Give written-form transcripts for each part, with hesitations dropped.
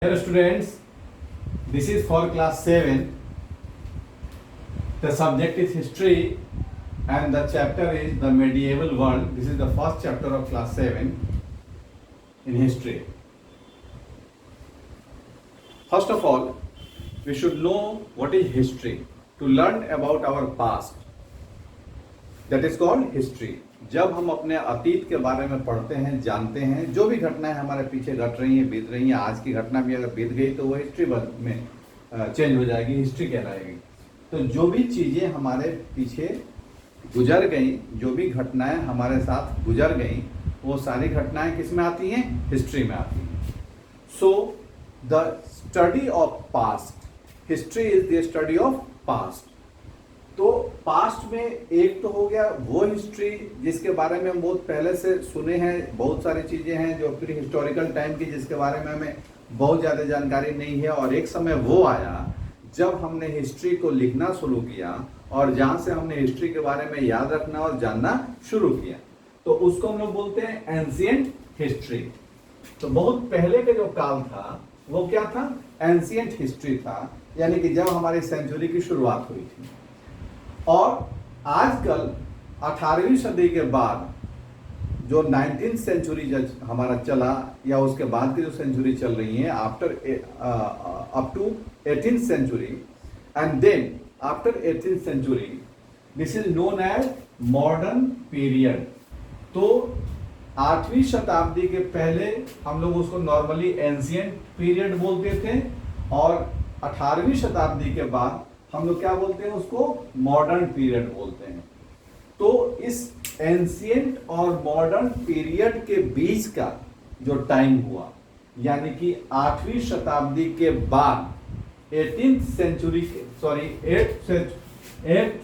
Dear students, this is for class 7. The subject is history and the chapter is the medieval world. This is the first chapter of class 7 in history. First of all, we should know what is history. To learn about our past, that is called history. जब हम अपने अतीत के बारे में पढ़ते हैं, जानते हैं, जो भी घटनाएं हमारे पीछे घट रही हैं, बीत रही हैं, आज की घटना भी अगर बीत गई तो वो हिस्ट्री में चेंज हो जाएगी, हिस्ट्री कहलाएगी। तो जो भी चीज़ें हमारे पीछे गुजर गई, जो भी घटनाएं हमारे साथ गुजर गई, वो सारी घटनाएं किस में आती हैं? हिस्ट्री में आती हैं। So the study of past, history is the study of past. तो पास्ट में एक तो हो गया वो हिस्ट्री जिसके बारे में हम बहुत पहले से सुने हैं, बहुत सारी चीज़ें हैं जो प्री हिस्टोरिकल टाइम की, जिसके बारे में हमें बहुत ज़्यादा जानकारी नहीं है। और एक समय वो आया जब हमने हिस्ट्री को लिखना शुरू किया और जहाँ से हमने हिस्ट्री के बारे में याद रखना और जानना शुरू किया, तो उसको हम लोग बोलते हैं एंशिएंट हिस्ट्री। तो बहुत पहले का जो काल था वो क्या था? एंशिएंट हिस्ट्री था, यानी कि जब हमारी सेंचुरी की शुरुआत हुई थी। और आजकल 18वीं सदी के बाद जो 19th सेंचुरी हमारा चला, या उसके बाद की जो सेंचुरी चल रही है, after up to 18th century, and then after 18th century, this is known as modern period. तो 8वीं शताब्दी के पहले हम लोग उसको नॉर्मली एंशिएंट पीरियड बोलते थे, और 18वीं शताब्दी के बाद हम लोग क्या बोलते हैं? उसको मॉडर्न पीरियड बोलते हैं। तो इस एंशिएंट और मॉडर्न पीरियड के बीच का जो टाइम हुआ, यानी कि 8वीं शताब्दी के बाद 18th सेंचुरी के, सॉरी 8th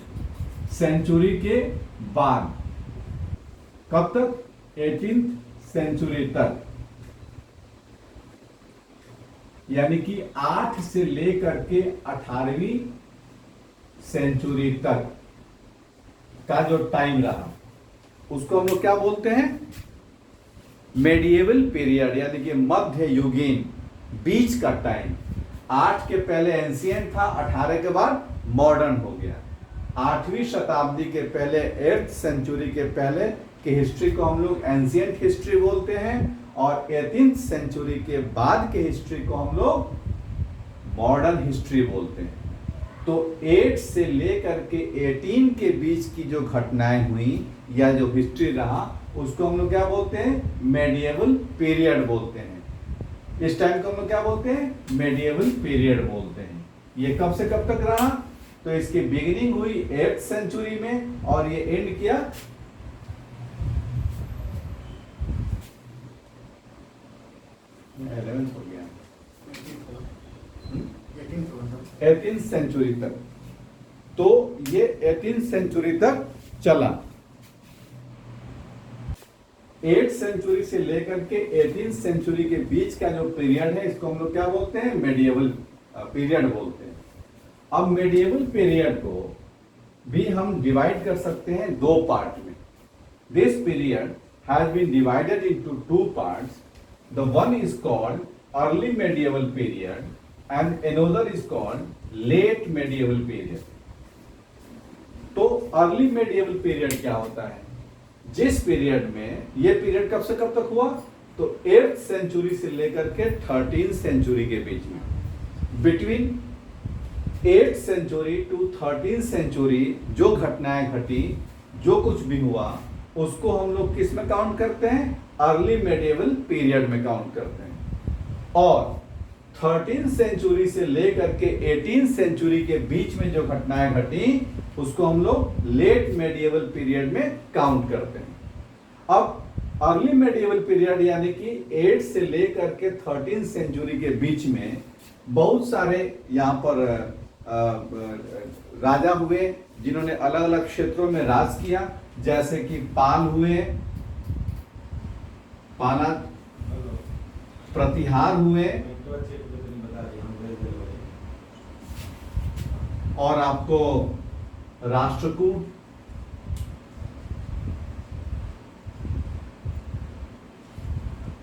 सेंचुरी के बाद, कब तक? 18th सेंचुरी तक, यानी कि 8 से लेकर के 18वीं सेंचुरी तक का जो टाइम रहा, उसको हम लोग क्या बोलते हैं? मेडिएवल पीरियड, यानी कि मध्य युगीन, बीच का टाइम। 8 के पहले एंशिएंट था, 18 के बाद मॉडर्न हो गया। 8वीं शताब्दी के पहले, 8th सेंचुरी के पहले की हिस्ट्री को हम लोग एंशिएंट हिस्ट्री बोलते हैं, और 18th सेंचुरी के बाद के हिस्ट्री को हम लोग मॉडर्न हिस्ट्री बोलते हैं। तो 8 से लेकर के 18 के बीच की जो घटनाएं हुई या जो हिस्ट्री रहा, उसको हम लोग क्या बोलते हैं? मेडिएवल पीरियड बोलते हैं। इस टाइम को हम लोग क्या बोलते हैं? मेडिएवल पीरियड बोलते हैं। ये कब से कब तक रहा? तो इसकी बिगिनिंग हुई 8th सेंचुरी में और ये एंड किया 11th हो गया 18th सेंचुरी तक। तो ये 18th सेंचुरी तक चला। 8th सेंचुरी से लेकर के 18th सेंचुरी के बीच का जो पीरियड है, इसको हम लोग क्या बोलते हैं? मेडिएवल पीरियड बोलते हैं। अब मेडिएवल पीरियड को भी हम डिवाइड कर सकते हैं दो पार्ट में। This period has been divided into two parts. The one is called early medieval period and another is called late medieval period. तो early medieval period क्या होता है? जिस पीरियड में, ये पीरियड कब से कब तक हुआ? तो 8th सेंचुरी से लेकर के 13th सेंचुरी के बीच में, between 8th century to 13th century जो घटनाएं घटी, जो कुछ भी हुआ, उसको हम लोग किस में काउंट करते हैं? अर्ली मेडिएवल पीरियड में काउंट करते हैं। और 13th सेंचुरी से लेकर के 18th सेंचुरी के बीच में जो घटनाएं घटी, उसको हम लोग लेट मेडिएवल पीरियड में काउंट करते हैं। अब अर्ली मेडिएवल पीरियड यानी कि 8 से लेकर के 13th सेंचुरी के बीच में बहुत सारे यहाँ पर राजा हुए जिन्होंने अलग अलग क्षेत्रों में राज किया, जैसे कि पाल हुए, पाला, प्रतिहार हुए, और आपको राष्ट्रकूट,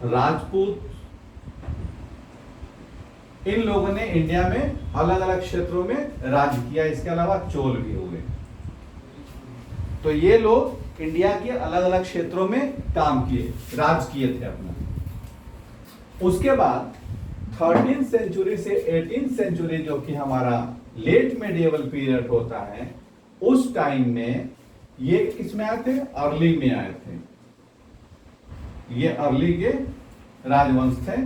राजपूत, इन लोगों ने इंडिया में अलग अलग क्षेत्रों में राज किया, इसके अलावा चोल भी हुए। तो ये लोग इंडिया के अलग अलग क्षेत्रों में काम किए, राज किए थे अपना। उसके बाद 13th सेंचुरी से 18th सेंचुरी, जो कि हमारा लेट मेडिएवल पीरियड होता है, उस टाइम में ये किसमें आए थे? अर्ली में आए थे। ये अर्ली के राजवंश थे।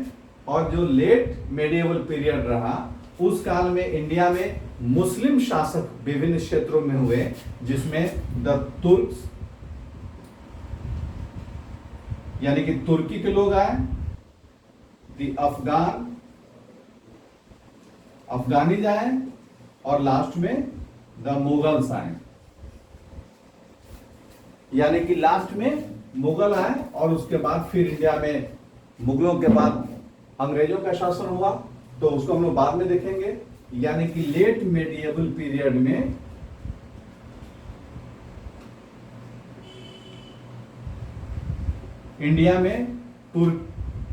और जो लेट मेडिएवल पीरियड रहा, उस काल में इंडिया में मुस्लिम शासक विभिन्न क्षेत्रों में हुए, जिसमें द तुर्क्स यानी कि तुर्की के लोग आए, द अफगानीज आए, और लास्ट में द मुगल्स आए। यानी कि लास्ट में मुगल आए और उसके बाद फिर इंडिया में मुगलों के बाद अंग्रेजों का शासन हुआ, तो उसको हम लोग बाद में देखेंगे। यानी कि लेट मेडिएवल पीरियड में इंडिया में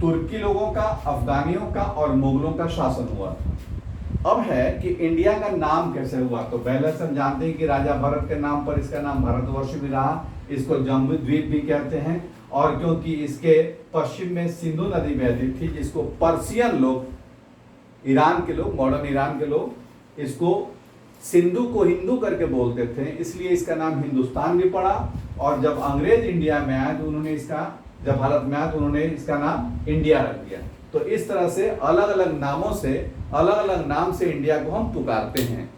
तुर्की लोगों का, अफगानियों का और मुगलों का शासन हुआ था। अब है कि इंडिया का नाम कैसे हुआ। तो पहले से हम जानते हैं कि राजा भरत के नाम पर इसका नाम भारतवर्ष भी रहा, इसको जम्बू द्वीप भी कहते हैं। और क्योंकि इसके पश्चिम में सिंधु नदी बहती थी, जिसको पर्शियन लोग, ईरान के लोग, मॉडर्न ईरान के लोग इसको सिंधु को हिंदू करके बोलते थे, इसलिए इसका नाम हिंदुस्तान भी पड़ा। और जब अंग्रेज इंडिया में आए तो उन्होंने जब भारत में आए तो उन्होंने इसका नाम इंडिया रख दिया। तो इस तरह से अलग अलग नामों से, अलग अलग नाम से इंडिया को हम पुकारते हैं।